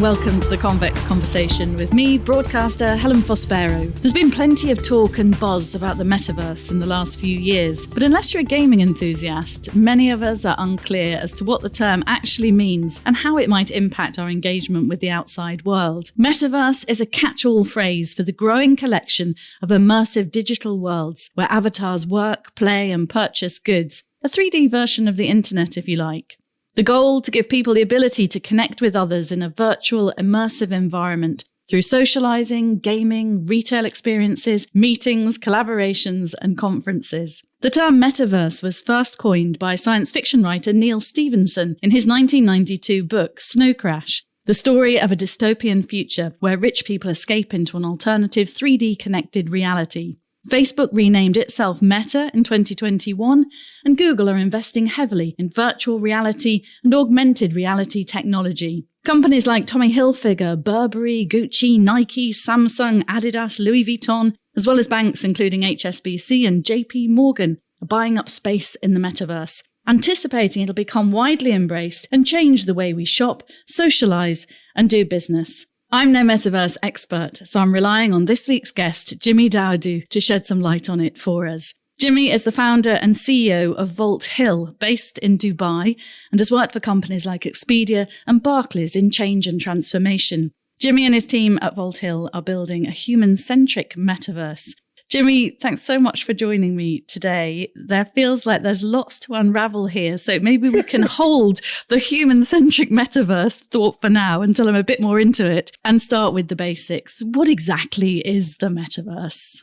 welcome to the Convex Conversation with me, broadcaster Helen Fospero. There's been plenty of talk and buzz about the Metaverse in the last few years, but unless you're a gaming enthusiast, many of us are unclear as to what the term actually means and how it might impact our engagement with the outside world. Metaverse is a catch-all phrase for the growing collection of immersive digital worlds where avatars work, play and purchase goods, a 3D version of the internet if you like. The goal, to give people the ability to connect with others in a virtual, immersive environment through socializing, gaming, retail experiences, meetings, collaborations, and conferences. The term metaverse was first coined by science fiction writer Neil Stephenson in his 1992 book, Snow Crash, the story of a dystopian future where rich people escape into an alternative 3D connected reality. Facebook renamed itself Meta in 2021, and Google are investing heavily in virtual reality and augmented reality technology. Companies like Tommy Hilfiger, Burberry, Gucci, Nike, Samsung, Adidas, Louis Vuitton, as well as banks including HSBC and JP Morgan, are buying up space in the metaverse, anticipating it'll become widely embraced and change the way we shop, socialize, and do business. I'm no metaverse expert, so I'm relying on this week's guest, Jimi Daodu, to shed some light on it for us. Jimi is the founder and CEO of Vault Hill, based in Dubai, and has worked for companies like Expedia and Barclays in change and transformation. Jimi and his team at Vault Hill are building a human-centric metaverse. Jimi, thanks so much for joining me today. There feels like there's lots to unravel here, so maybe we can hold the human-centric metaverse thought for now until I'm a bit more into it and start with the basics. What exactly is the metaverse?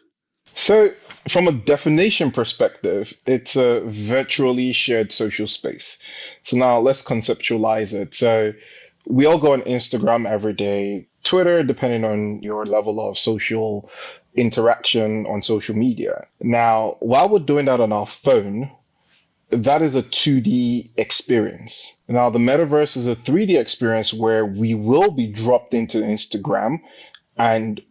So, from a definition perspective, it's a virtually shared social space. So now let's conceptualize it. So we all go on Instagram every day, Twitter, depending on your level of social interaction on social media. Now, while we're doing that on our phone, that is a 2D experience. Now, the metaverse is a 3D experience where we will be dropped into Instagram and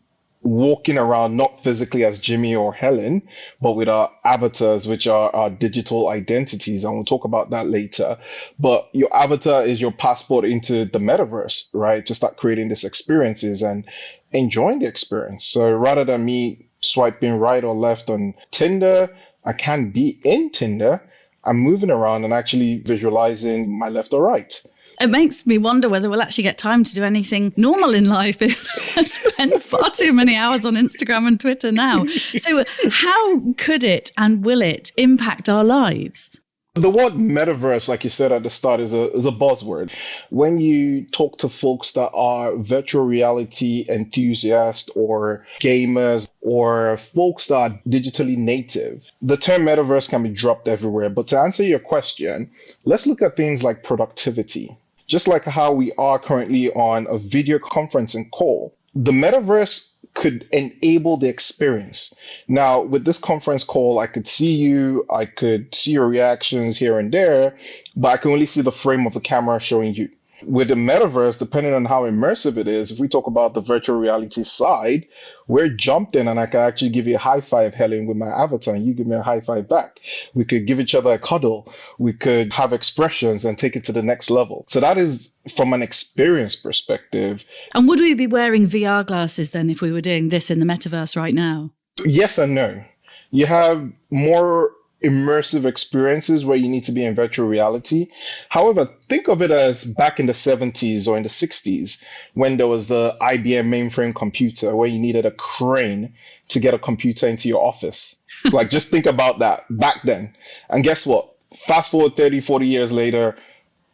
walking around, not physically as Jimi or Helen, but with our avatars, which are our digital identities. And we'll talk about that later. But your avatar is your passport into the metaverse, right? To start creating these experiences and enjoying the experience. So rather than me swiping right or left on Tinder, I can be in Tinder. I'm moving around and actually visualizing my left or right. It makes me wonder whether we'll actually get time to do anything normal in life if I spend far too many hours on Instagram and Twitter now. So how could it and will it impact our lives? The word metaverse, like you said at the start, is a buzzword. When you talk to folks that are virtual reality enthusiasts or gamers or folks that are digitally native, the term metaverse can be dropped everywhere. But to answer your question, let's look at things like productivity. Just like how we are currently on a video conferencing call, the metaverse could enable the experience. Now, with this conference call, I could see you, I could see your reactions here and there, but I can only see the frame of the camera showing you. With the metaverse, depending on how immersive it is, if we talk about the virtual reality side, we're jumped in and I can actually give you a high five, Helen, with my avatar, and you give me a high five back. We could give each other a cuddle. We could have expressions and take it to the next level. So that is from an experience perspective. And would we be wearing VR glasses then if we were doing this in the metaverse right now? Yes and no. You have more immersive experiences where you need to be in virtual reality. However, think of it as back in the 70s or in the 60s when there was the IBM mainframe computer where you needed a crane to get a computer into your office. Like, just think about that back then. And guess what? Fast forward 30, 40 years later,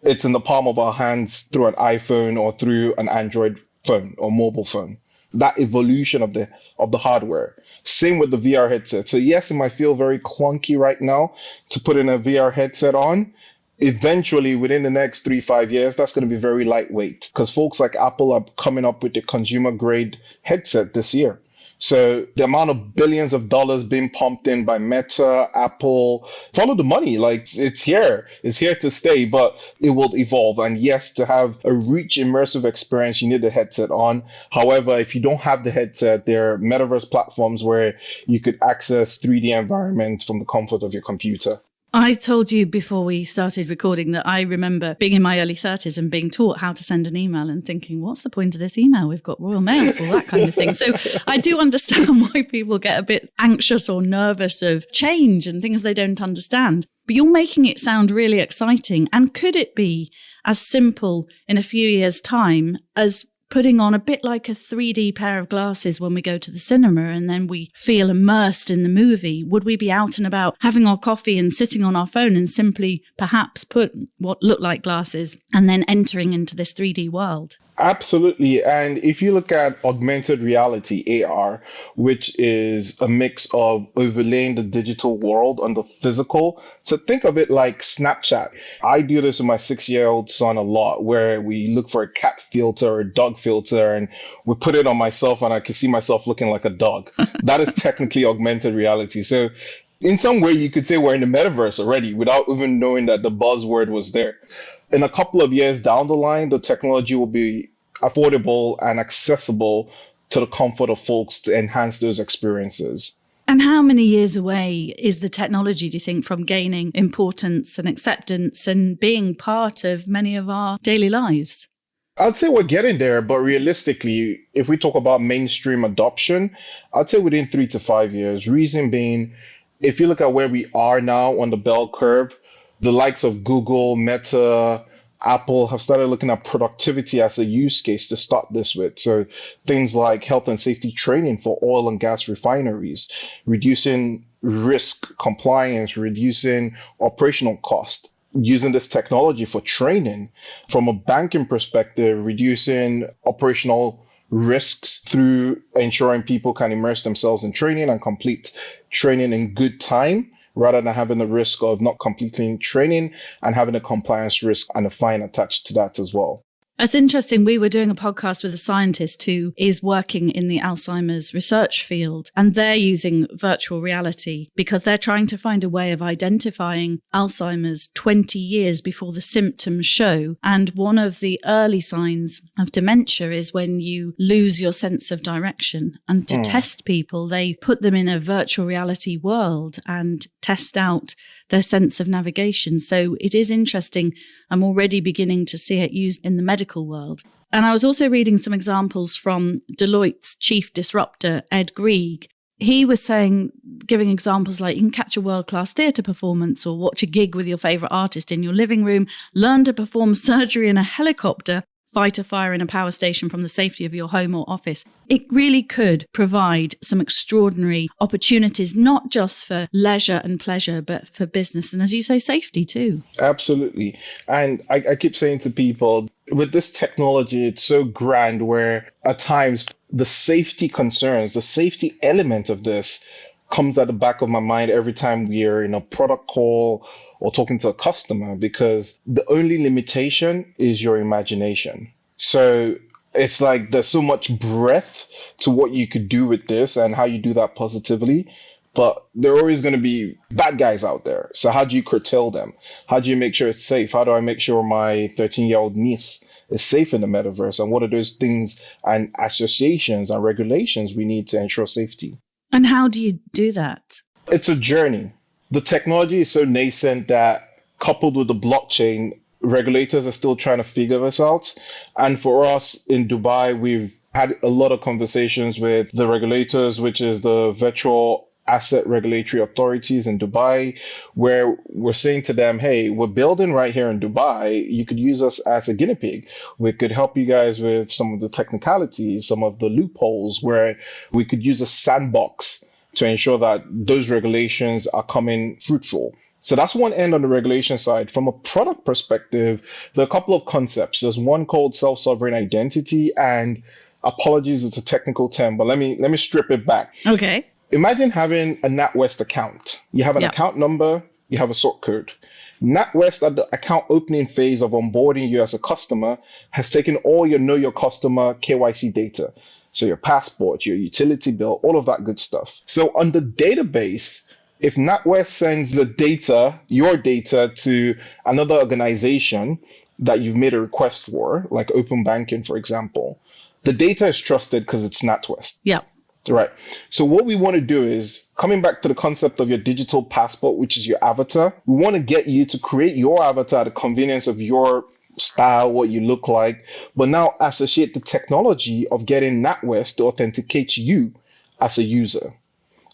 it's in the palm of our hands through an iPhone or through an Android phone or mobile phone. That evolution of the hardware. Same with the VR headset. So yes, it might feel very clunky right now to put in a VR headset on. Eventually, within the next 3-5 years, that's going to be very lightweight because folks like Apple are coming up with the consumer grade headset this year. So the amount of billions of dollars being pumped in by Meta, Apple, follow the money. Like, it's here to stay, but it will evolve. And yes, to have a rich immersive experience, you need the headset on. However, if you don't have the headset, there are metaverse platforms where you could access 3D environments from the comfort of your computer. I told you before we started recording that I remember being in my early 30s and being taught how to send an email and thinking, what's the point of this email? We've got Royal Mail for that kind of thing. So I do understand why people get a bit anxious or nervous of change and things they don't understand. But you're making it sound really exciting. And could it be as simple in a few years' time as putting on a bit like a 3D pair of glasses when we go to the cinema and then we feel immersed in the movie? Would we be out and about having our coffee and sitting on our phone and simply perhaps put what look like glasses and then entering into this 3D world? Absolutely. And if you look at augmented reality, AR, which is a mix of overlaying the digital world on the physical, so think of it like Snapchat. I do this with my 6-year-old son a lot, where we look for a cat filter or a dog filter and we put it on myself and I can see myself looking like a dog. That is technically augmented reality. So in some way, you could say we're in the metaverse already without even knowing that the buzzword was there. In a couple of years down the line, the technology will be affordable and accessible to the comfort of folks to enhance those experiences. And how many years away is the technology, do you think, from gaining importance and acceptance and being part of many of our daily lives? I'd say we're getting there, but realistically, if we talk about mainstream adoption, I'd say within 3 to 5 years. Reason being, if you look at where we are now on the bell curve, the likes of Google, Meta, Apple have started looking at productivity as a use case to start this with. So things like health and safety training for oil and gas refineries, reducing risk compliance, reducing operational cost, using this technology for training. From a banking perspective, reducing operational risks through ensuring people can immerse themselves in training and complete training in good time, rather than having the risk of not completing training and having a compliance risk and a fine attached to that as well. It's interesting. We were doing a podcast with a scientist who is working in the Alzheimer's research field, and they're using virtual reality because they're trying to find a way of identifying Alzheimer's 20 years before the symptoms show. And one of the early signs of dementia is when you lose your sense of direction. And to test people, they put them in a virtual reality world and test out their sense of navigation. So it is interesting. I'm already beginning to see it used in the medical world. And I was also reading some examples from Deloitte's chief disruptor, Ed Grieg. He was saying, giving examples like you can catch a world-class theatre performance or watch a gig with your favourite artist in your living room, learn to perform surgery in a helicopter, fight a fire in a power station from the safety of your home or office. It really could provide some extraordinary opportunities, not just for leisure and pleasure, but for business and, as you say, safety too. Absolutely. And I keep saying to people, with this technology, it's so grand where at times the safety concerns, the safety element of this comes at the back of my mind every time we're in a product call or talking to a customer, because the only limitation is your imagination. So it's like there's so much breadth to what you could do with this and how you do that positively. But there are always going to be bad guys out there. So how do you curtail them? How do you make sure it's safe? How do I make sure my 13-year-old niece is safe in the metaverse? And what are those things and associations and regulations we need to ensure safety? And how do you do that? It's a journey. The technology is so nascent that, coupled with the blockchain, regulators are still trying to figure this out. And for us in Dubai, we've had a lot of conversations with the regulators, which is the virtual asset regulatory authorities in Dubai, where we're saying to them, hey, we're building right here in Dubai. You could use us as a guinea pig. We could help you guys with some of the technicalities, some of the loopholes, where we could use a sandbox to ensure that those regulations are coming fruitful. So that's one end on the regulation side. From a product perspective, there are a couple of concepts. There's one called self-sovereign identity, and apologies, it's a technical term, but let me strip it back. Okay. Imagine having a NatWest account. You have an account number, you have a sort code. NatWest, at the account opening phase of onboarding you as a customer, has taken all your know your customer KYC data. So your passport, your utility bill, all of that good stuff. So on the database, if NatWest sends the data, your data, to another organization that you've made a request for, like open banking, for example, the data is trusted because it's NatWest. Yeah. Right. So what we want to do is coming back to the concept of your digital passport, which is your avatar. We want to get you to create your avatar, the convenience of your style, what you look like, but now associate the technology of getting NatWest to authenticate you as a user.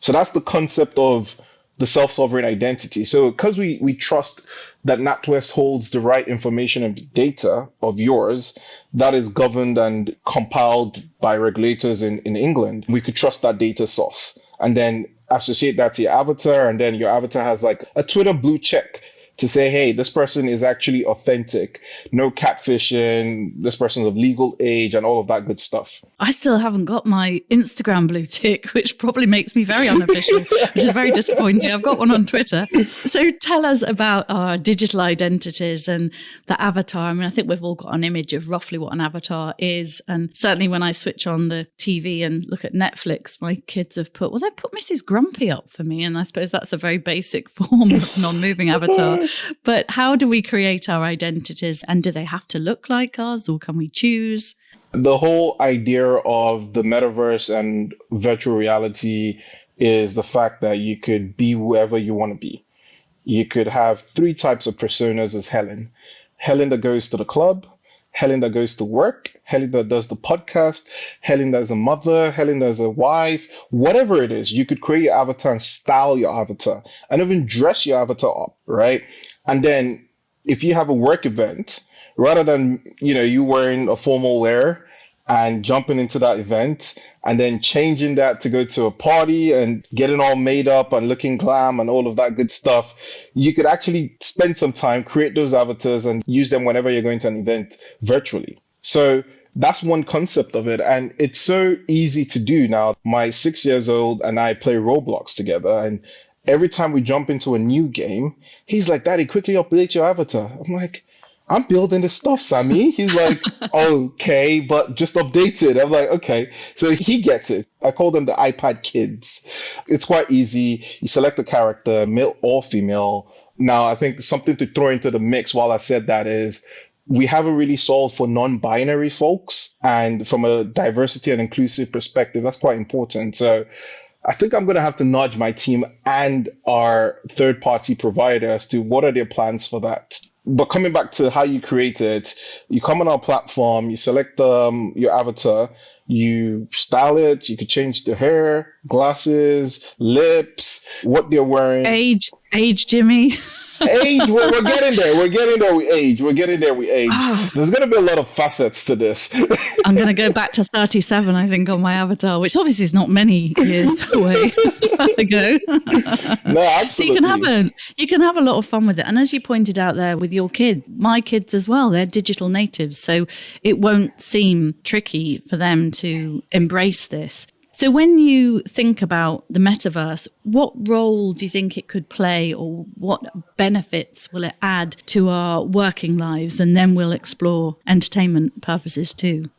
So that's the concept of the self-sovereign identity. So because we trust that NatWest holds the right information and data of yours that is governed and compiled by regulators in England, we could trust that data source and then associate that to your avatar. And then your avatar has like a Twitter blue check to say, hey, this person is actually authentic, no catfishing, this person's of legal age, and all of that good stuff. I still haven't got my Instagram blue tick, which probably makes me very unofficial, which is very disappointing. I've got one on Twitter. So tell us about our digital identities and the avatar. I mean, I think we've all got an image of roughly what an avatar is. And certainly when I switch on the TV and look at Netflix, my kids have put, well, they put Mrs. Grumpy up for me. And I suppose that's a very basic form of non-moving avatar. But how do we create our identities, and do they have to look like us, or can we choose? The whole idea of the metaverse and virtual reality is the fact that you could be whoever you want to be. You could have three types of personas as Helen. Helen that goes to the club, Helen that goes to work, Helen that does the podcast, Helen that's a mother, Helen that's a wife, whatever it is, you could create your avatar and style your avatar and even dress your avatar up, right? And then if you have a work event, rather than, you wearing a formal wear and jumping into that event and then changing that to go to a party and getting all made up and looking glam and all of that good stuff, you could actually spend some time, create those avatars and use them whenever you're going to an event virtually. So that's one concept of it. And it's so easy to do now. My 6 years old and I play Roblox together. And every time we jump into a new game, he's like, Daddy, quickly update your avatar. I'm like, I'm building this stuff, Sammy. He's like, okay, but just update it. I'm like, okay. So he gets it. I call them the iPad kids. It's quite easy. You select a character, male or female. Now, I think something to throw into the mix while I said that is we haven't really solved for non-binary folks. And from a diversity and inclusive perspective, that's quite important. So I think I'm going to have to nudge my team and our third-party provider as to what are their plans for that. But coming back to how you create it, you come on our platform, you select your avatar, you style it, you could change the hair, glasses, lips, what they're wearing. Age, Jimmy. Age, we're getting there. We're getting there with age. We're getting there with age. Oh. There's going to be a lot of facets to this. I'm going to go back to 37, I think, on my avatar, which obviously is not many years away ago. No, absolutely. So you can have a lot of fun with it. And as you pointed out there with your kids, my kids as well, they're digital natives. So it won't seem tricky for them to embrace this. So when you think about the metaverse, what role do you think it could play, or what benefits will it add to our working lives? And then we'll explore entertainment purposes too.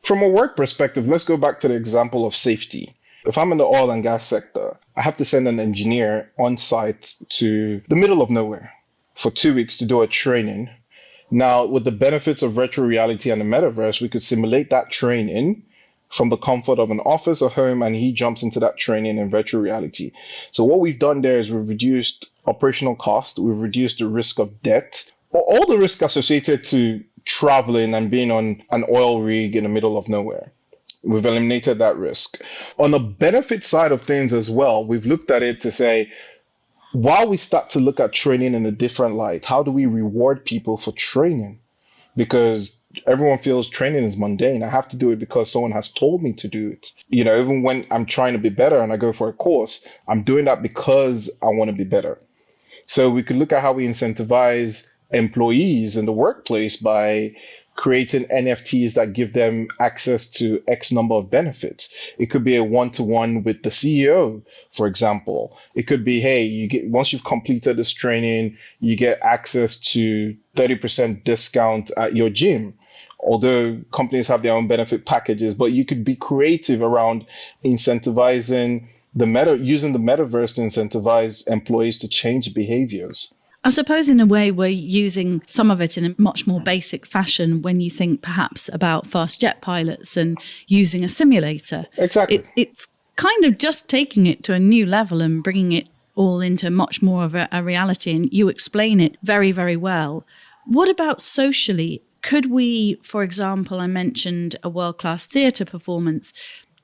From a work perspective, let's go back to the example of safety. If I'm in the oil and gas sector, I have to send an engineer on site to the middle of nowhere for 2 weeks to do a training. Now, with the benefits of virtual reality and the metaverse, we could simulate that training from the comfort of an office or home, and he jumps into that training in virtual reality. So what we've done there is we've reduced operational cost, we've reduced the risk of debt, all the risk associated to traveling and being on an oil rig in the middle of nowhere. We've eliminated that risk. On the benefit side of things as well, we've looked at it to say, while we start to look at training in a different light, how do we reward people for training? Because everyone feels training is mundane. I have to do it because someone has told me to do it. Even when I'm trying to be better and I go for a course, I'm doing that because I want to be better. So we could look at how we incentivize employees in the workplace by creating NFTs that give them access to X number of benefits. It could be a one-to-one with the CEO, for example. It could be, hey, once you've completed this training, you get access to 30% discount at your gym. Although companies have their own benefit packages, but you could be creative around incentivizing using the metaverse to incentivize employees to change behaviors. I suppose in a way we're using some of it in a much more basic fashion when you think perhaps about fast jet pilots and using a simulator. Exactly. It's kind of just taking it to a new level and bringing it all into much more of a reality. And you explain it very, very well. What about socially? Could we, for example, I mentioned a world-class theatre performance.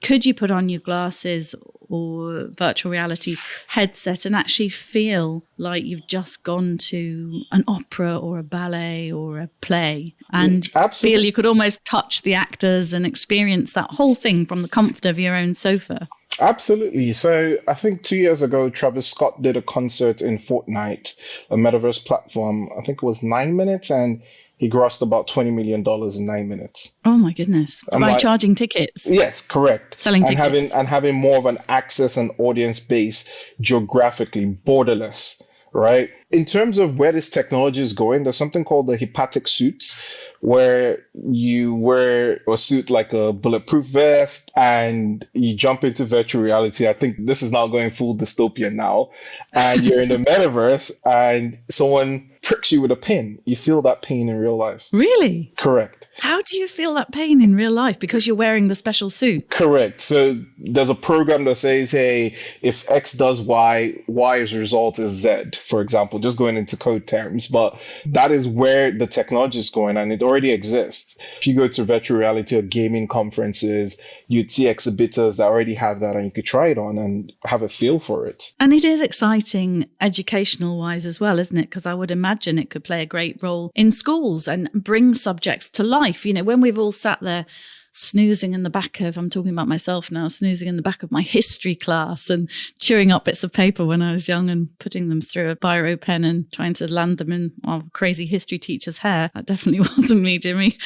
Could you put on your glasses or virtual reality headset and actually feel like you've just gone to an opera or a ballet or a play and feel you could almost touch the actors and experience that whole thing from the comfort of your own sofa? Absolutely. So I think 2 years ago, Travis Scott did a concert in Fortnite, a Metaverse platform. I think it was 9 minutes, and he grossed about $20 million in 9 minutes. Oh my goodness. By charging tickets. Yes, correct. Selling tickets. Having more of an access and audience base geographically, borderless, right? In terms of where this technology is going, there's something called the hepatic suits, where you wear a suit like a bulletproof vest and you jump into virtual reality. I think this is now going full dystopian now. And you're in the metaverse and someone pricks you with a pin. You feel that pain in real life. Really? Correct. How do you feel that pain in real life? Because you're wearing the special suit. Correct. So there's a program that says, hey, if X does Y, Y's result is Z, for example, just going into code terms. But that is where the technology is going, and it already exists. If you go to virtual reality or gaming conferences, you'd see exhibitors that already have that, and you could try it on and have a feel for it. And it is exciting educational wise as well, isn't it? Because I would imagine it could play a great role in schools and bring subjects to life. You know, when we've all sat there snoozing in the back of, I'm talking about myself now, snoozing in the back of my history class and chewing up bits of paper when I was young and putting them through a biro pen and trying to land them in our crazy history teacher's hair. That definitely wasn't me, Jimmy.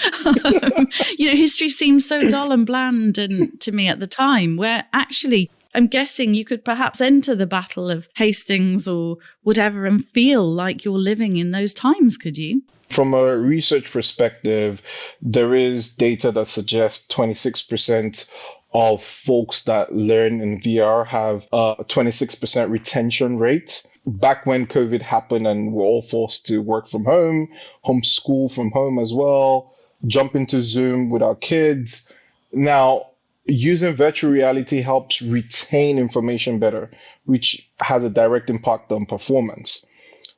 You know, history seems so dull and bland and to me at the time, where actually I'm guessing you could perhaps enter the Battle of Hastings or whatever and feel like you're living in those times, could you? From a research perspective, there is data that suggests 26% of folks that learn in VR have a 26% retention rate. Back when COVID happened and we're all forced to work from home, homeschool from home as well, jump into Zoom with our kids. Now, using virtual reality helps retain information better, which has a direct impact on performance.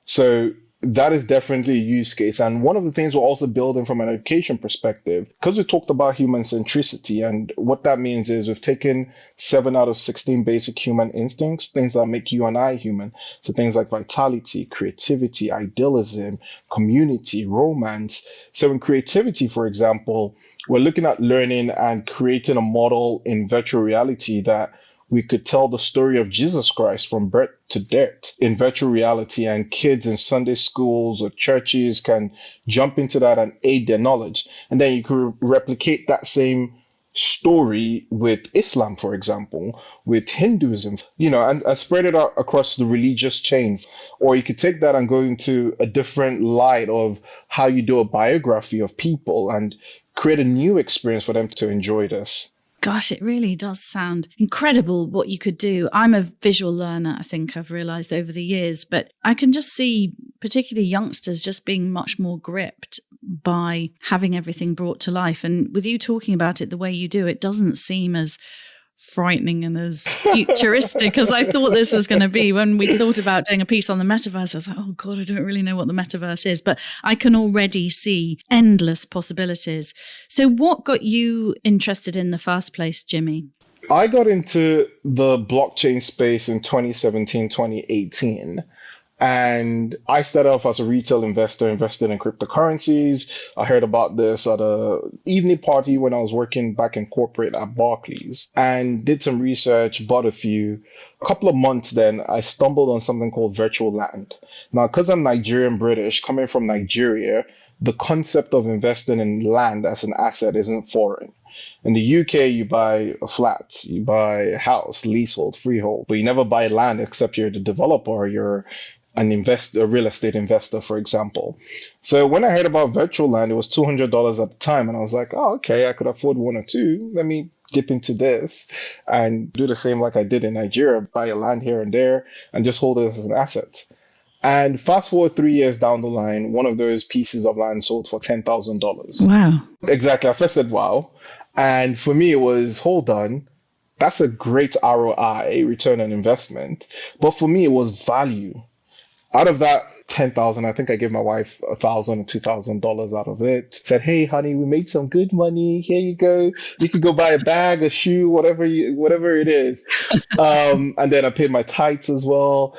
So that is definitely a use case. And one of the things we're also building from an education perspective, because we talked about human centricity, and what that means is we've taken 7 out of 16 basic human instincts, things that make you and I human. So things like vitality, creativity, idealism, community, romance. So in creativity, for example, we're looking at learning and creating a model in virtual reality that we could tell the story of Jesus Christ from birth to death in virtual reality, and kids in Sunday schools or churches can jump into that and aid their knowledge. And then you could replicate that same story with Islam, for example, with Hinduism, you know, and spread it out across the religious chain. Or you could take that and go into a different light of how you do a biography of people and create a new experience for them to enjoy this. Gosh, it really does sound incredible what you could do. I'm a visual learner, I think I've realized over the years, but I can just see particularly youngsters just being much more gripped by having everything brought to life. And with you talking about it the way you do, it doesn't seem as frightening and as futuristic as I thought this was going to be. When we thought about doing a piece on the metaverse, I was like, oh God, I don't really know what the metaverse is, but I can already see endless possibilities. So what got you interested in the first place, Jimmy? I got into the blockchain space in 2017, 2018. And I started off as a retail investor, invested in cryptocurrencies. I heard about this at a evening party when I was working back in corporate at Barclays, and did some research, bought a few. A couple of months then, I stumbled on something called virtual land. Now, because I'm Nigerian British, coming from Nigeria, the concept of investing in land as an asset isn't foreign. In the UK, you buy a flat, you buy a house, leasehold, freehold, but you never buy land except you're the developer or you're an investor, a real estate investor, for example. So when I heard about virtual land, it was $200 at the time. And I was like, oh, okay, I could afford one or two. Let me dip into this and do the same like I did in Nigeria, buy a land here and there and just hold it as an asset. And fast forward 3 years down the line, one of those pieces of land sold for $10,000. Wow. Exactly. I first said, wow. And for me, it was, hold on. That's a great ROI, return on investment. But for me, it was value. Out of that 10,000, I think I gave my wife $1,000 or $2,000 out of it. Said, "Hey, honey, we made some good money. Here you go. You could go buy a bag, a shoe, whatever it is." And then I paid my tithes as well.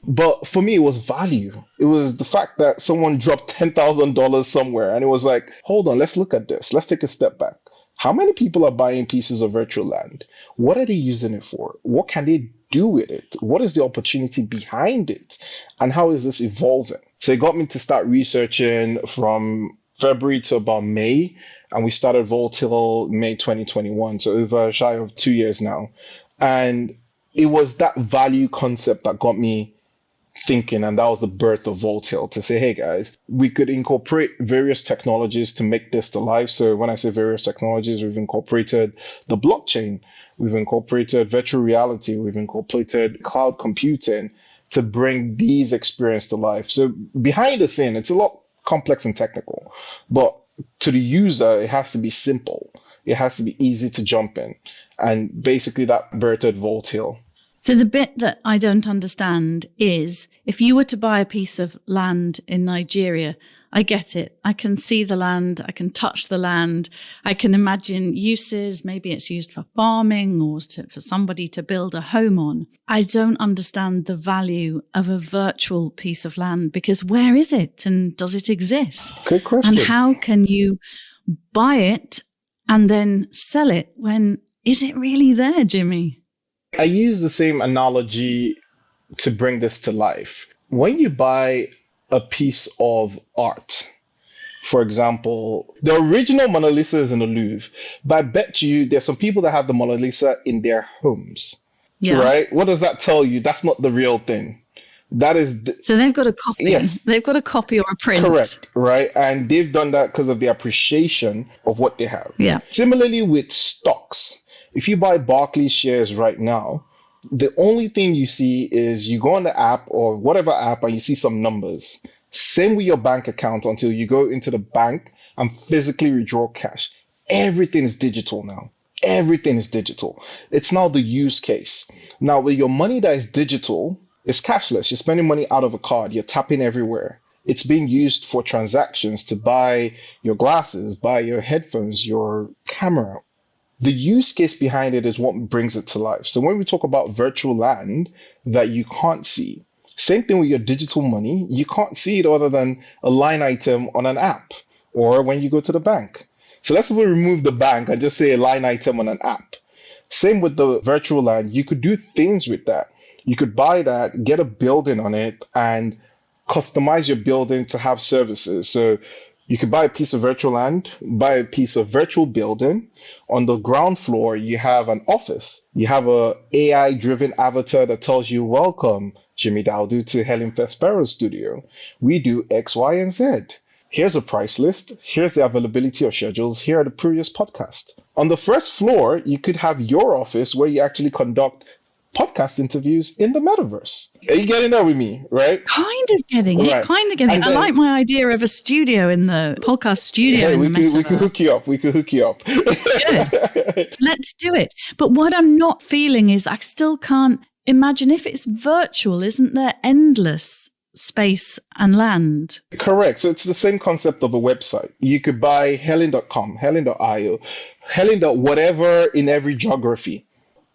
But for me, it was value. It was the fact that someone dropped $10,000 somewhere, and it was like, hold on, let's look at this. Let's take a step back. How many people are buying pieces of virtual land? What are they using it for? What can they do with it? What is the opportunity behind it? And how is this evolving? So it got me to start researching from February to about May, and we started Voltil May 2021, so over shy of 2 years now. And it was that value concept that got me thinking, and that was the birth of Voltil, to say, hey guys, we could incorporate various technologies to make this to life. So when I say various technologies, we've incorporated the blockchain, we've incorporated virtual reality, we've incorporated cloud computing to bring these experiences to life. So behind the scene, it's a lot complex and technical, but to the user, it has to be simple. It has to be easy to jump in. And basically that birthed Voltil. So the bit that I don't understand is if you were to buy a piece of land in Nigeria, I get it. I can see the land. I can touch the land. I can imagine uses. Maybe it's used for farming or for somebody to build a home on. I don't understand the value of a virtual piece of land because where is it and does it exist? Good question. And how can you buy it and then sell it when is it really there, Jimmy? I use the same analogy to bring this to life. When you buy a piece of art, for example, the original Mona Lisa is in the Louvre, but I bet you there's some people that have the Mona Lisa in their homes, right? What does that tell you? That's not the real thing. That is so they've got a copy. Yes, they've got a copy or a print. Correct, right? And they've done that because of the appreciation of what they have. Yeah. Similarly with stocks. If you buy Barclays shares right now, the only thing you see is you go on the app or whatever app and you see some numbers. Same with your bank account until you go into the bank and physically withdraw cash. Everything is digital now. Everything is digital. It's now the use case. Now, with your money that is digital, it's cashless. You're spending money out of a card. You're tapping everywhere. It's being used for transactions to buy your glasses, buy your headphones, your camera. The use case behind it is what brings it to life. So when we talk about virtual land that you can't see, same thing with your digital money, you can't see it other than a line item on an app or when you go to the bank. So let's remove the bank and just say a line item on an app. Same with the virtual land, you could do things with that. You could buy that, get a building on it, and customize your building to have services. So you could buy a piece of virtual land, buy a piece of virtual building. On the ground floor, you have an office. You have a AI-driven avatar that tells you, welcome, Jimi Daodu, to Helen and studio. We do X, Y, and Z. Here's a price list. Here's the availability of schedules. Here are the previous podcasts. On the first floor, you could have your office where you actually conduct podcast interviews in the metaverse. Are you getting that with me, right? Kind of getting it. I like my idea of a studio in the podcast studio in the metaverse. We could hook you up. Good. Let's do it. But what I'm not feeling is I still can't imagine if it's virtual, isn't there endless space and land? Correct. So it's the same concept of a website. You could buy Helen.com, Helen.io, Helen. Whatever in every geography.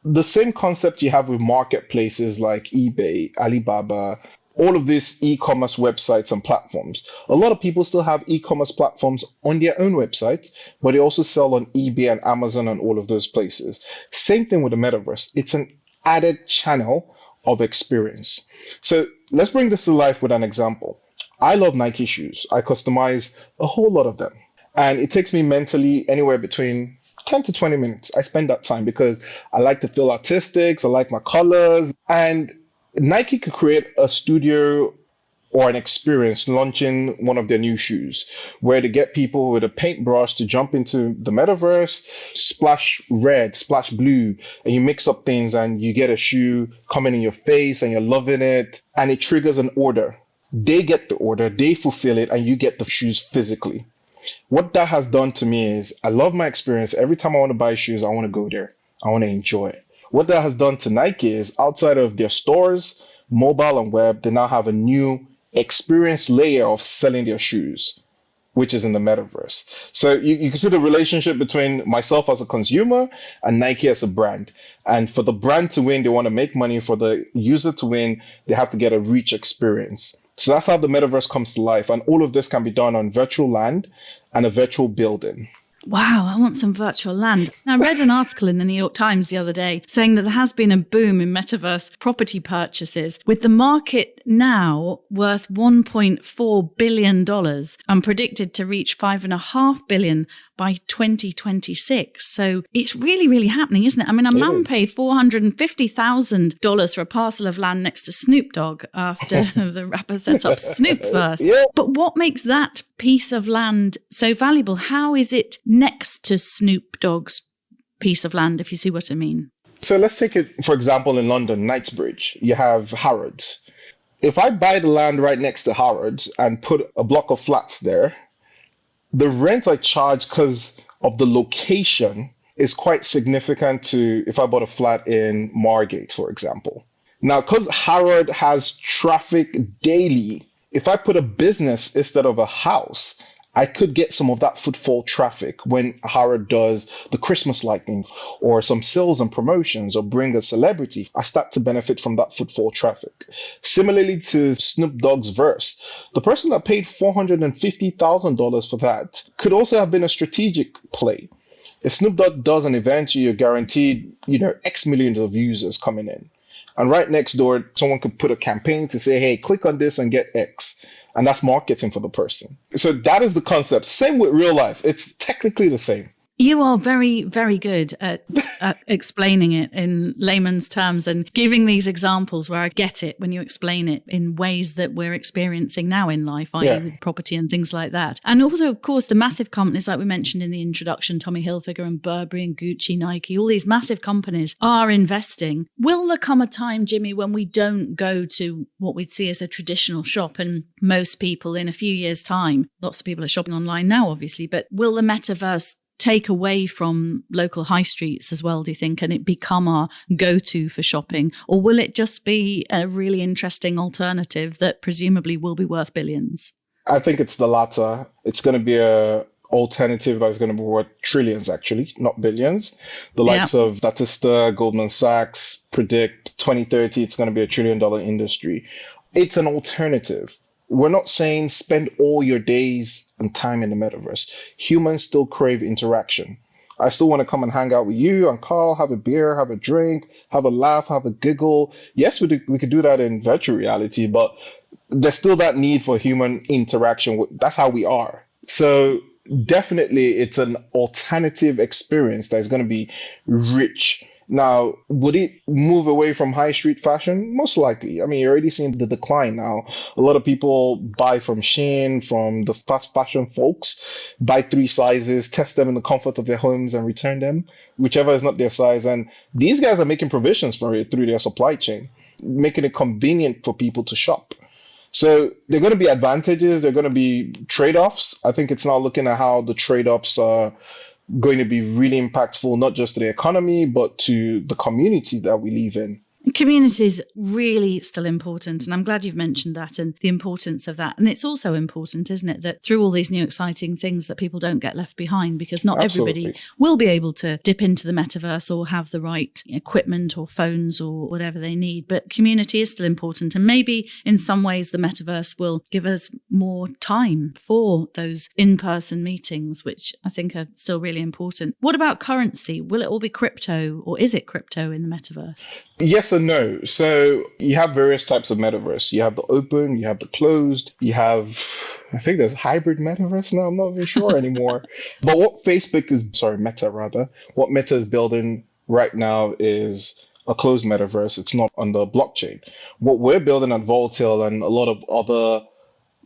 The same concept you have with marketplaces like eBay, Alibaba, all of these e-commerce websites and platforms. A lot of people still have e-commerce platforms on their own websites, but they also sell on eBay and Amazon and all of those places. Same thing with the metaverse. It's an added channel of experience. So let's bring this to life with an example. I love Nike shoes. I customize a whole lot of them. And it takes me mentally anywhere between 10 to 20 minutes. I spend that time because I like to feel artistic. I like my colors. And Nike could create a studio or an experience launching one of their new shoes where they get people with a paintbrush to jump into the metaverse, splash red, splash blue, and you mix up things and you get a shoe coming in your face and you're loving it. And it triggers an order. They get the order, they fulfill it, and you get the shoes physically. What that has done to me is I love my experience. Every time I want to buy shoes, I want to go there. I want to enjoy it. What that has done to Nike is outside of their stores, mobile and web, they now have a new experience layer of selling their shoes, which is in the metaverse. So you can see the relationship between myself as a consumer and Nike as a brand. And for the brand to win, they want to make money. For the user to win, they have to get a rich experience. So that's how the metaverse comes to life. And all of this can be done on virtual land and a virtual building. Wow, I want some virtual land. Now, I read an article in the New York Times the other day saying that there has been a boom in metaverse property purchases, with the market now worth $1.4 billion and predicted to reach $5.5 billion by 2026. So it's really, really happening, isn't it? I mean, a man paid $450,000 for a parcel of land next to Snoop Dogg after the rapper set up Snoopverse. Yeah. But what makes that piece of land so valuable? How is it next to Snoop Dogg's piece of land, if you see what I mean? So let's take it, for example, in London, Knightsbridge, you have Harrods. If I buy the land right next to Harrods and put a block of flats there, the rent I charge because of the location is quite significant to if I bought a flat in Margate, for example. Now, because Harrod has traffic daily, if I put a business instead of a house, I could get some of that footfall traffic when Harrod does the Christmas lighting or some sales and promotions or bring a celebrity. I start to benefit from that footfall traffic. Similarly to Snoop Dogg's verse, the person that paid $450,000 for that could also have been a strategic play. If Snoop Dogg does an event, you're guaranteed, X millions of users coming in. And right next door, someone could put a campaign to say, hey, click on this and get X. And that's marketing for the person. So that is the concept. Same with real life. It's technically the same. You are very, very good at explaining it in layman's terms and giving these examples where I get it when you explain it in ways that we're experiencing now in life, i.e. with property and things like that. And also, of course, the massive companies like we mentioned in the introduction, Tommy Hilfiger and Burberry and Gucci, Nike, all these massive companies are investing. Will there come a time, Jimmy, when we don't go to what we'd see as a traditional shop and most people in a few years' time, lots of people are shopping online now, obviously, but will the metaverse take away from local high streets as well, do you think, and it become our go-to for shopping? Or will it just be a really interesting alternative that presumably will be worth billions? I think it's the latter. It's going to be a alternative that's going to be worth trillions, actually, not billions. The likes of Statista, Goldman Sachs predict 2030, it's going to be $1 trillion industry. It's an alternative. We're not saying spend all your days and time in the metaverse. Humans still crave interaction. I still want to come and hang out with you and Carl, have a beer, have a drink, have a laugh, have a giggle. Yes, we could do that in virtual reality, but there's still that need for human interaction. That's how we are. So definitely it's an alternative experience that is going to be rich. Now, would it move away from high street fashion? Most likely. I mean, you're already seeing the decline now. A lot of people buy from Shein, from the fast fashion folks, buy 3 sizes, test them in the comfort of their homes and return them, whichever is not their size. And these guys are making provisions for it through their supply chain, making it convenient for people to shop. So there are going to be advantages. There are going to be trade-offs. I think it's now looking at how the trade-offs are going to be really impactful, not just to the economy, but to the community that we live in. Community is really still important. And I'm glad you've mentioned that and the importance of that. And it's also important, isn't it, that through all these new exciting things that people don't get left behind, because not everybody will be able to dip into the metaverse or have the right equipment or phones or whatever they need. But community is still important. And maybe in some ways the metaverse will give us more time for those in-person meetings, which I think are still really important. What about currency? Will it all be crypto, or is it crypto in the metaverse? Yes and no. So you have various types of metaverse. You have the open, you have the closed, you have, I think there's hybrid metaverse now. I'm not even sure anymore. But what what Meta is building right now is a closed metaverse. It's not on the blockchain. What we're building at Voltail and a lot of other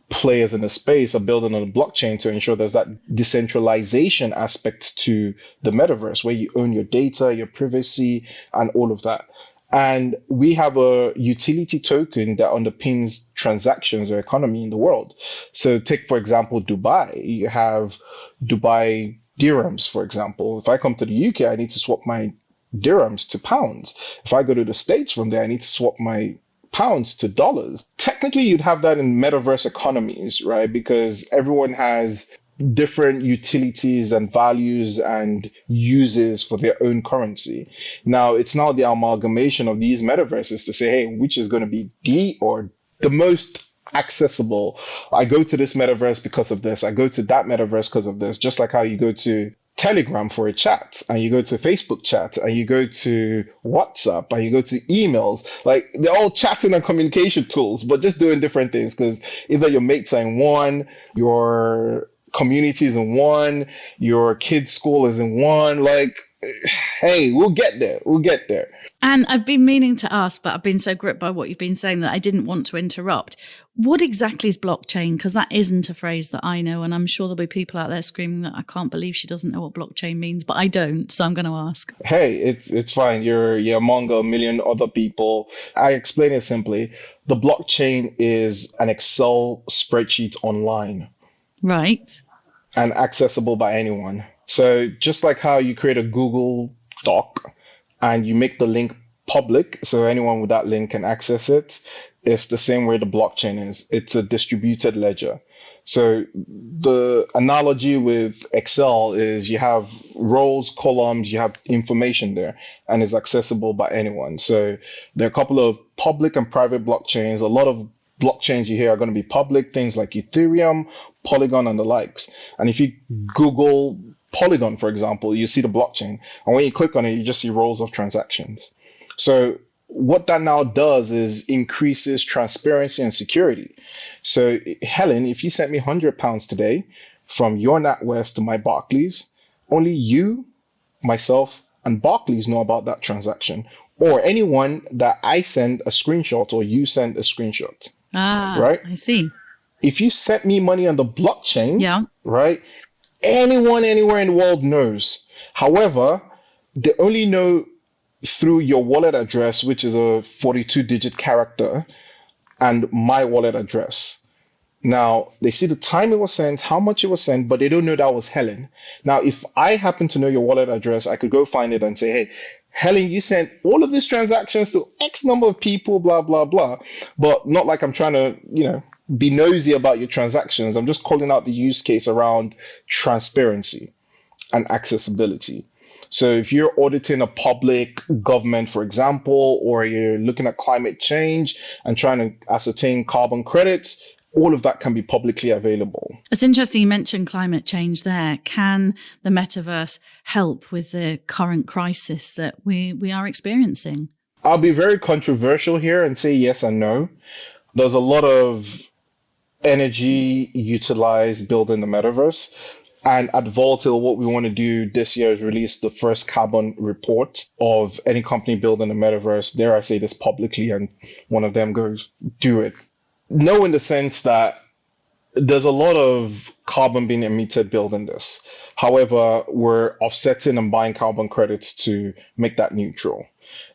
players in the space are building on the blockchain to ensure there's that decentralization aspect to the metaverse where you own your data, your privacy, and all of that. And we have a utility token that underpins transactions or economy in the world. So take, for example, Dubai. You have Dubai dirhams, for example. If I come to the UK, I need to swap my dirhams to pounds. If I go to the States from there, I need to swap my pounds to dollars. Technically, you'd have that in metaverse economies, right? Because everyone has different utilities and values and uses for their own currency. Now, it's now the amalgamation of these metaverses to say, hey, which is going to be the most accessible. I go to this metaverse because of this. I go to that metaverse because of this. Just like how you go to Telegram for a chat, and you go to Facebook chat, and you go to WhatsApp, and you go to emails. Like, they're all chatting and communication tools, but just doing different things, because either your mates are in one, your community is in one, your kid's school is in one. Like, hey, we'll get there. We'll get there. And I've been meaning to ask, but I've been so gripped by what you've been saying that I didn't want to interrupt. What exactly is blockchain? Because that isn't a phrase that I know, and I'm sure there'll be people out there screaming that I can't believe she doesn't know what blockchain means, but I don't, so I'm going to ask. Hey, it's fine. You're among a million other people. I explain it simply. The blockchain is an Excel spreadsheet online. Right. And accessible by anyone. So just like how you create a Google Doc and you make the link public so anyone with that link can access it, it's the same way the blockchain is. It's a distributed ledger. So the analogy with Excel is you have rows, columns, you have information there, and it's accessible by anyone. So there are a couple of public and private blockchains. A lot of blockchains you hear are going to be public, things like Ethereum, Polygon, and the likes. And if you Google Polygon, for example, you see the blockchain. And when you click on it, you just see rows of transactions. So what that now does is increases transparency and security. So Helen, if you sent me £100 today from your NatWest to my Barclays, only you, myself, and Barclays know about that transaction, or anyone that I send a screenshot or you send a screenshot. Right? I see. If you sent me money on the blockchain, yeah, right, anyone anywhere in the world knows. However, they only know through your wallet address, which is a 42-digit character, and my wallet address. Now, they see the time it was sent, how much it was sent, but they don't know that was Helen. Now, if I happen to know your wallet address, I could go find it and say, hey, Helen, you sent all of these transactions to X number of people, blah, blah, blah. But not like I'm trying to, be nosy about your transactions. I'm just calling out the use case around transparency and accessibility. So if you're auditing a public government, for example, or you're looking at climate change and trying to ascertain carbon credits, all of that can be publicly available. It's interesting you mentioned climate change there. Can the metaverse help with the current crisis that we are experiencing? I'll be very controversial here and say yes and no. There's a lot of energy utilized building the metaverse. And at Volatile, what we want to do this year is release the first carbon report of any company building a metaverse. Dare I say this publicly, and one of them goes, do it. No, in the sense that there's a lot of carbon being emitted building this. However, we're offsetting and buying carbon credits to make that neutral.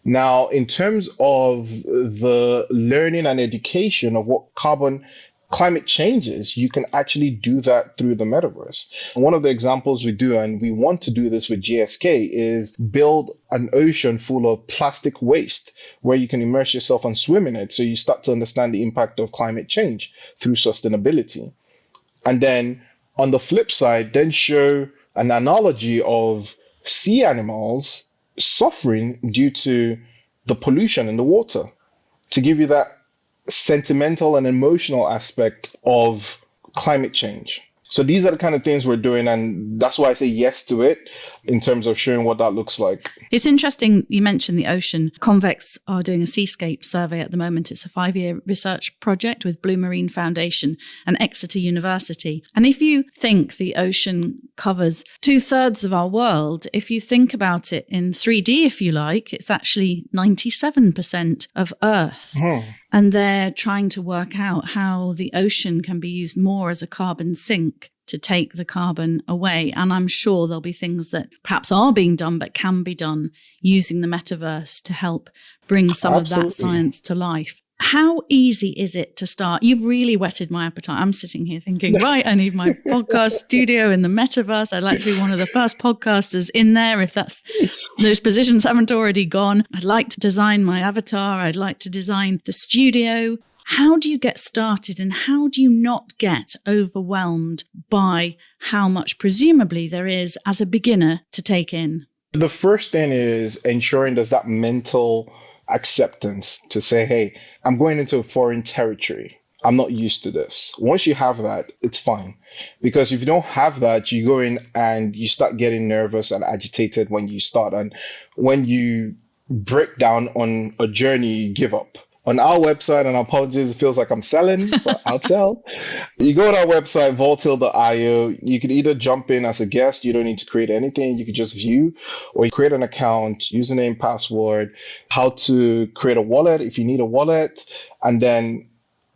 Now, in terms of the learning and education of what climate changes, you can actually do that through the metaverse. And one of the examples we do, and we want to do this with GSK, is build an ocean full of plastic waste where you can immerse yourself and swim in it. So you start to understand the impact of climate change through sustainability. And then on the flip side, then show an analogy of sea animals suffering due to the pollution in the water to give you that sentimental and emotional aspect of climate change. So these are the kind of things we're doing, and that's why I say yes to it in terms of showing what that looks like. It's interesting you mentioned the ocean. Convex are doing a seascape survey at the moment. It's a 5-year research project with Blue Marine Foundation and Exeter University. And if you think the ocean covers 2/3 of our world, if you think about it in 3D, if you like, it's actually 97% of Earth. And they're trying to work out how the ocean can be used more as a carbon sink to take the carbon away. And I'm sure there'll be things that perhaps are being done, but can be done using the metaverse to help bring some of that science to life. How easy is it to start? You've really whetted my appetite. I'm sitting here thinking, right, I need my podcast studio in the metaverse. I'd like to be one of the first podcasters in there if those positions haven't already gone. I'd like to design my avatar. I'd like to design the studio. How do you get started and how do you not get overwhelmed by how much presumably there is as a beginner to take in? The first thing is ensuring there's that mental acceptance to say, hey, I'm going into a foreign territory. I'm not used to this. Once you have that, it's fine. Because if you don't have that, you go in and you start getting nervous and agitated when you start. And when you break down on a journey, you give up. On our website, and apologies, it feels like I'm selling, but I'll tell. You go on our website, voltil.io. You could either jump in as a guest. You don't need to create anything. You could just view, or you create an account, username, password, how to create a wallet if you need a wallet. And then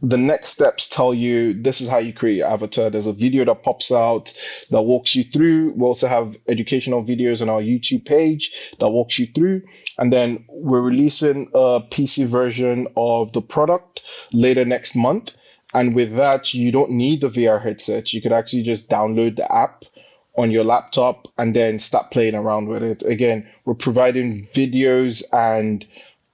the next steps tell you this is how you create your avatar. There's a video that pops out that walks you through. We also have educational videos on our YouTube page that walks you through. And then we're releasing a PC version of the product later next month. And with that, you don't need the VR headset. You could actually just download the app on your laptop and then start playing around with it. Again, we're providing videos and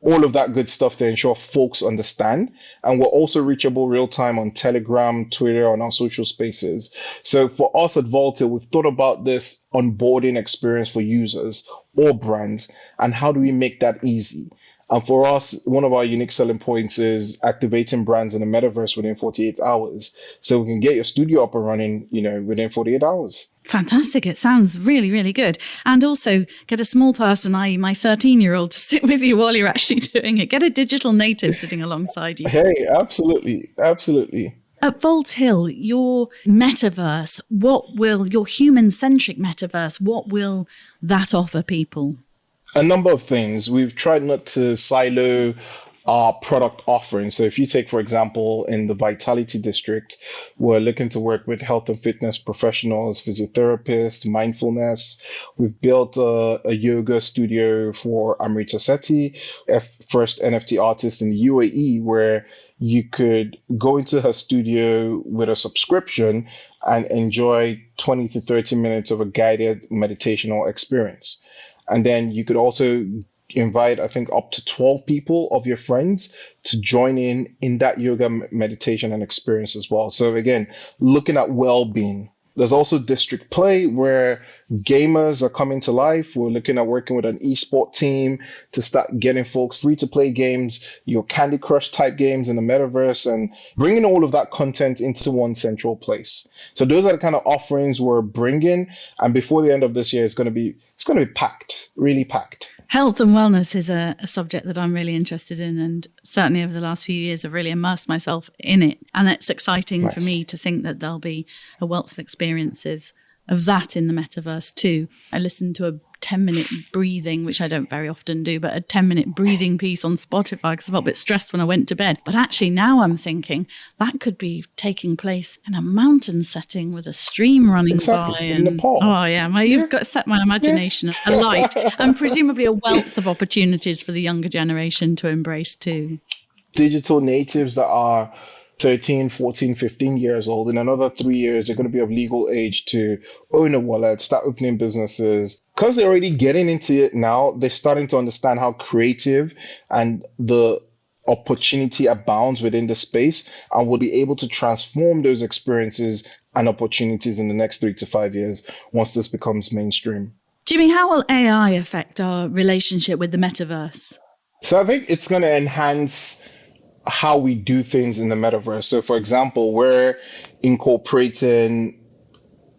all of that good stuff to ensure folks understand. And we're also reachable real time on Telegram, Twitter, on our social spaces. So for us at Voltil, we've thought about this onboarding experience for users or brands, and how do we make that easy? And for us, one of our unique selling points is activating brands in the metaverse within 48 hours. So we can get your studio up and running, within 48 hours. Fantastic. It sounds really, really good. And also get a small person, i.e. my 13-year-old, to sit with you while you're actually doing it. Get a digital native sitting alongside you. Hey, absolutely. Absolutely. At Voltil, your metaverse, your human-centric metaverse, what will that offer people? A number of things. We've tried not to silo our product offering. So if you take, for example, in the Vitality District, we're looking to work with health and fitness professionals, physiotherapists, mindfulness. We've built a yoga studio for Amrita Sethi, first NFT artist in the UAE, where you could go into her studio with a subscription and enjoy 20 to 30 minutes of a guided meditational experience. And then you could also invite, I think, up to 12 people of your friends to join in that yoga meditation and experience as well. So again, looking at well-being. There's also District Play, where gamers are coming to life. We're looking at working with an esport team to start getting folks free to play games, your Candy Crush type games in the metaverse, and bringing all of that content into one central place. So those are the kind of offerings we're bringing. And before the end of this year, it's going to be packed, really packed. Health and wellness is a subject that I'm really interested in, and certainly over the last few years I've really immersed myself in it. And it's exciting for me to think that there'll be a wealth of experiences of that in the metaverse too. I listened to a 10-minute breathing, which I don't very often do, but a 10-minute breathing piece on Spotify because I felt a bit stressed when I went to bed. But actually now I'm thinking that could be taking place in a mountain setting with a stream running by. In Nepal. Oh yeah, you've got set my imagination alight, and presumably a wealth of opportunities for the younger generation to embrace too. Digital natives that are 13, 14, 15 years old. In another 3 years, they're going to be of legal age to own a wallet, start opening businesses. Because they're already getting into it now, they're starting to understand how creative and the opportunity abounds within the space, and will be able to transform those experiences and opportunities in the next 3 to 5 years once this becomes mainstream. Jimmy, how will AI affect our relationship with the metaverse? So I think it's going to enhance how we do things in the metaverse. So for example, we're incorporating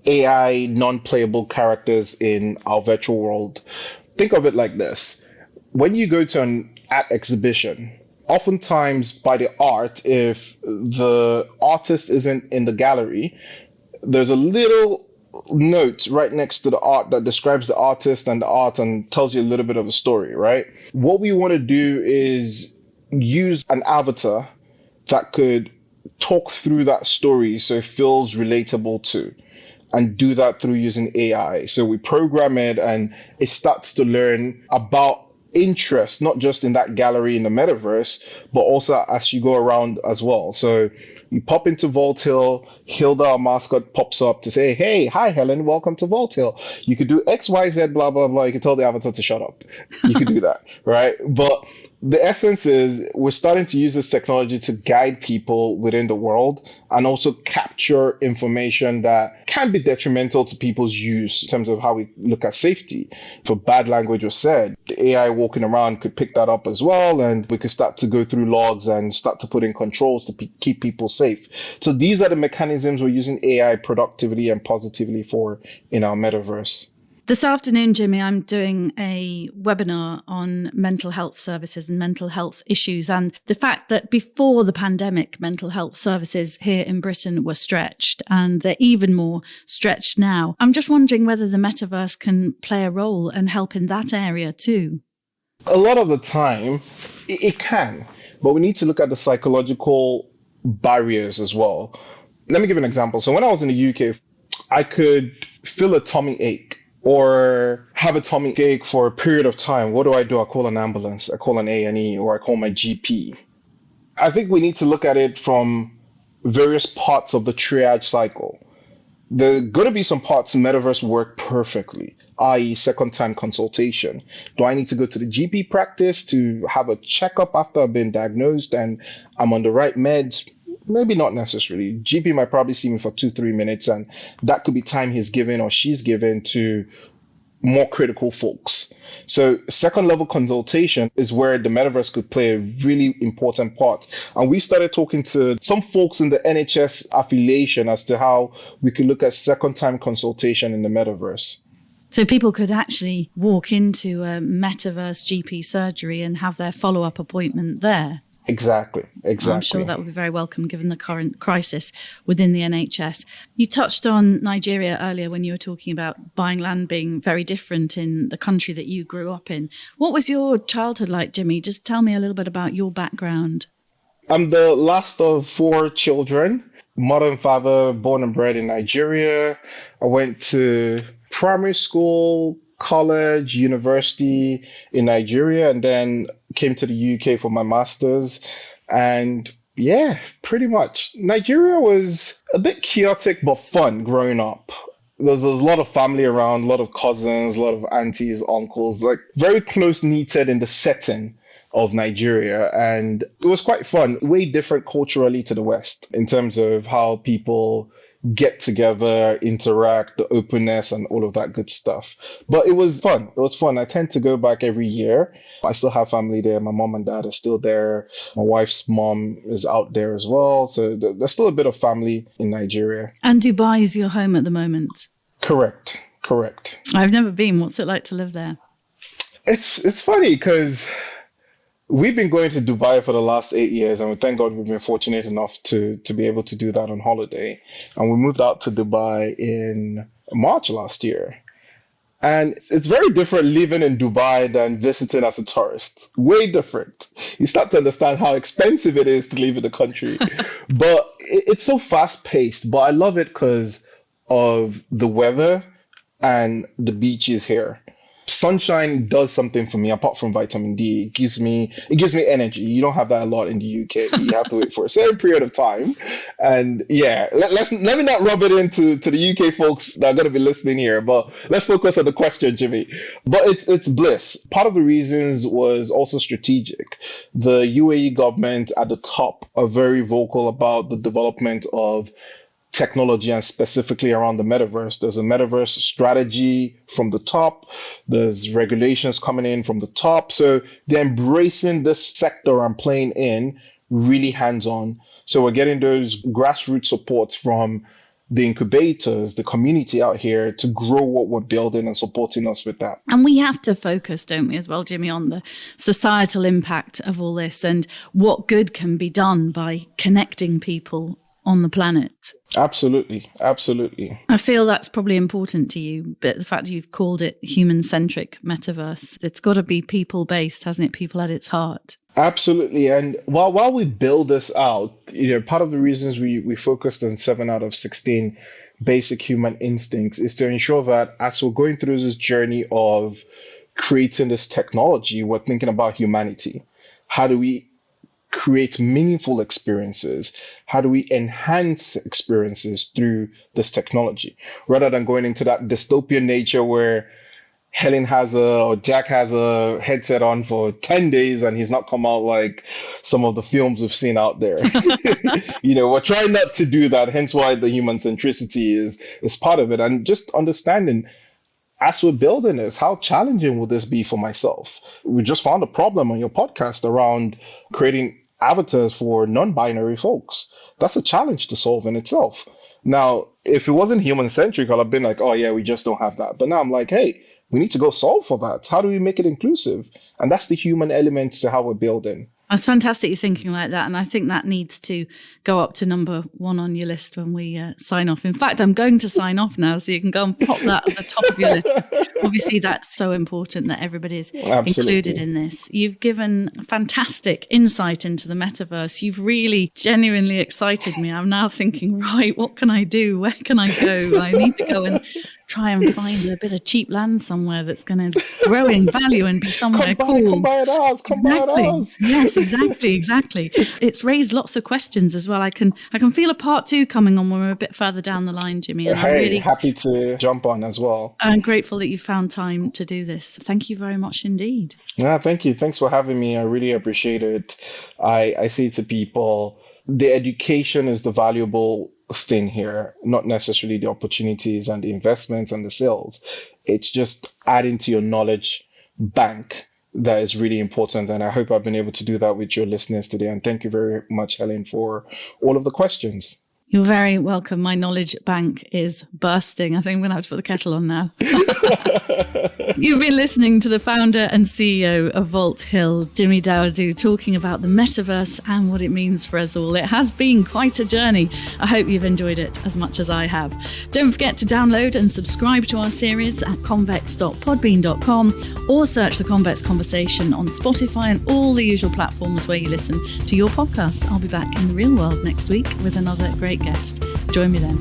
AI non-playable characters in our virtual world. Think of it like this. When you go to an art exhibition, oftentimes by the art, if the artist isn't in the gallery, there's a little note right next to the art that describes the artist and the art and tells you a little bit of a story, right? What we want to do is use an avatar that could talk through that story so it feels relatable to, and do that through using AI. So we program it and it starts to learn about interest, not just in that gallery in the metaverse, but also as you go around as well. So you pop into Vault Hill, Hilda, our mascot, pops up to say, hey, hi, Helen, welcome to Vault Hill. You could do X, Y, Z, blah, blah, blah. You could tell the avatar to shut up. You could do that, right? But the essence is we're starting to use this technology to guide people within the world and also capture information that can be detrimental to people's use in terms of how we look at safety. If a bad language was said, the AI walking around could pick that up as well, and we could start to go through logs and start to put in controls to keep people safe. So these are the mechanisms we're using AI productively and positively for in our metaverse. This afternoon, Jimmy, I'm doing a webinar on mental health services and mental health issues, and the fact that before the pandemic, mental health services here in Britain were stretched, and they're even more stretched now. I'm just wondering whether the metaverse can play a role and help in that area too. A lot of the time, it can, but we need to look at the psychological barriers as well. Let me give an example. So when I was in the UK, I could feel a tummy ache or have a tummy ache for a period of time. What do? I call an ambulance, I call an A&E, or I call my GP. I think we need to look at it from various parts of the triage cycle. There are going to be some parts in metaverse work perfectly, i.e. second time consultation. Do I need to go to the GP practice to have a checkup after I've been diagnosed and I'm on the right meds? Maybe not necessarily. GP might probably see me for 2-3 minutes, and that could be time he's given or she's given to more critical folks. So second level consultation is where the metaverse could play a really important part. And we started talking to some folks in the NHS affiliation as to how we could look at second time consultation in the metaverse. So people could actually walk into a metaverse GP surgery and have their follow-up appointment there. Exactly. I'm sure that would be very welcome given the current crisis within the NHS. You touched on Nigeria earlier when you were talking about buying land being very different in the country that you grew up in. What was your childhood like, Jimmy? Just tell me a little bit about your background. I'm the last of 4 children, mother and father, born and bred in Nigeria. I went to primary school, college, university in Nigeria, and then came to the UK for my master's. And yeah, pretty much. Nigeria was a bit chaotic but fun growing up. There's a lot of family around, a lot of cousins, a lot of aunties, uncles, like very close knitted in the setting of Nigeria. And it was quite fun, way different culturally to the West in terms of how people get together, interact, the openness and all of that good stuff. But it was fun. It was fun. I tend to go back every year. I still have family there. My mom and dad are still there. My wife's mom is out there as well. So there's still a bit of family in Nigeria. And Dubai is your home at the moment? Correct. I've never been. What's it like to live there? It's funny because we've been going to Dubai for the last 8 years, and thank God we've been fortunate enough to be able to do that on holiday. And we moved out to Dubai in March last year. And it's very different living in Dubai than visiting as a tourist. Way different. You start to understand how expensive it is to live in the country. But it's so fast paced. But I love it because of the weather and the beaches here. Sunshine does something for me apart from vitamin D. It gives me energy. You don't have that a lot in the UK. You have to wait for a certain period of time. And yeah, let me not rub it into the UK folks that are going to be listening here, but let's focus on the question, Jimmy. But it's bliss. Part of the reasons was also strategic. The UAE government at the top are very vocal about the development of technology and specifically around the metaverse. There's a metaverse strategy from the top. There's regulations coming in from the top. So they're embracing this sector and playing in really hands-on. So we're getting those grassroots supports from the incubators, the community out here to grow what we're building and supporting us with that. And we have to focus, don't we, as well, Jimmy, on the societal impact of all this and what good can be done by connecting people on the planet. Absolutely. I feel that's probably important to you, but the fact that you've called it human-centric metaverse, it's got to be people-based, hasn't it? People at its heart. Absolutely. And while we build this out, part of the reasons we focused on 7 out of 16 basic human instincts is to ensure that as we're going through this journey of creating this technology, we're thinking about humanity. How do we create meaningful experiences? How do we enhance experiences through this technology? Rather than going into that dystopian nature where Jack has a headset on for 10 days and he's not come out like some of the films we've seen out there. We're trying not to do that. Hence why the human centricity is part of it. And just understanding as we're building this, how challenging will this be for myself? We just found a problem on your podcast around creating avatars for non-binary folks. That's a challenge to solve in itself. Now, if it wasn't human centric, I'd have been like, oh yeah, we just don't have that. But now I'm like, hey, we need to go solve for that. How do we make it inclusive? And that's the human element to how we're building. That's fantastic you're thinking like that. And I think that needs to go up to number 1 on your list when we sign off. In fact, I'm going to sign off now, so you can go and pop that at the top of your list. Obviously, that's so important that everybody's included in this. You've given fantastic insight into the metaverse. You've really genuinely excited me. I'm now thinking, right, what can I do? Where can I go? I need to go and try and find a bit of cheap land somewhere that's going to grow in value and be somewhere cool. Come buy at ours. Come buy at ours. Yes, exactly. It's raised lots of questions as well. I can feel a part 2 coming on when we're a bit further down the line, Jimmy. And I'm really happy to jump on as well. I'm grateful that you found time to do this. Thank you very much indeed. Yeah, thank you. Thanks for having me. I really appreciate it. I say to people, the education is the valuable thing here, not necessarily the opportunities and the investments and the sales. It's just adding to your knowledge bank that is really important. And I hope I've been able to do that with your listeners today. And thank you very much, Helen, for all of the questions. You're very welcome. My knowledge bank is bursting. I think I'm going to have to put the kettle on now. You've been listening to the founder and CEO of Vault Hill, Jimi Daodu, talking about the metaverse and what it means for us all. It has been quite a journey. I hope you've enjoyed it as much as I have. Don't forget to download and subscribe to our series at convex.podbean.com or search The Convex Conversation on Spotify and all the usual platforms where you listen to your podcasts. I'll be back in the real world next week with another great guest. Join me then.